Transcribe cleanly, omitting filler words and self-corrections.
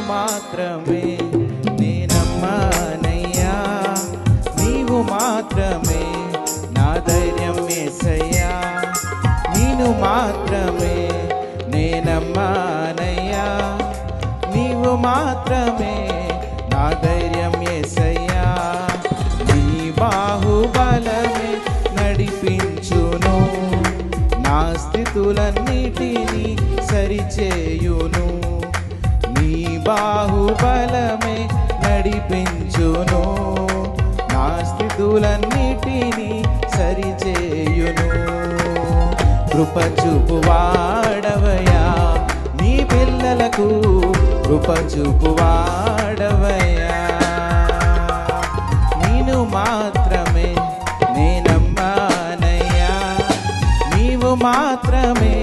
మాత్రమే నేనమ్మానయ్యా, నీవు మాత్రమే నా ధైర్యం యేసయ్యా, నీవు మాత్రమే నేనమ్మానయ్యా, నీవు మాత్రమే నా ధైర్యం యేసయ్యా. నీ బాహుబలమే నడిపించును, నా స్థితులన్నిటినీ సరిచేయును. నీ బాహుబలమే నడిపించును, నా స్థితులన్నిటినీ సరిచేయును. కృప చూపువాడవయ్యా, నీ పిల్లలకు కృప చూపువాడవయ్యా. నీను మాత్రమే నేనమ్మానయ్యా, నీవు మాత్రమే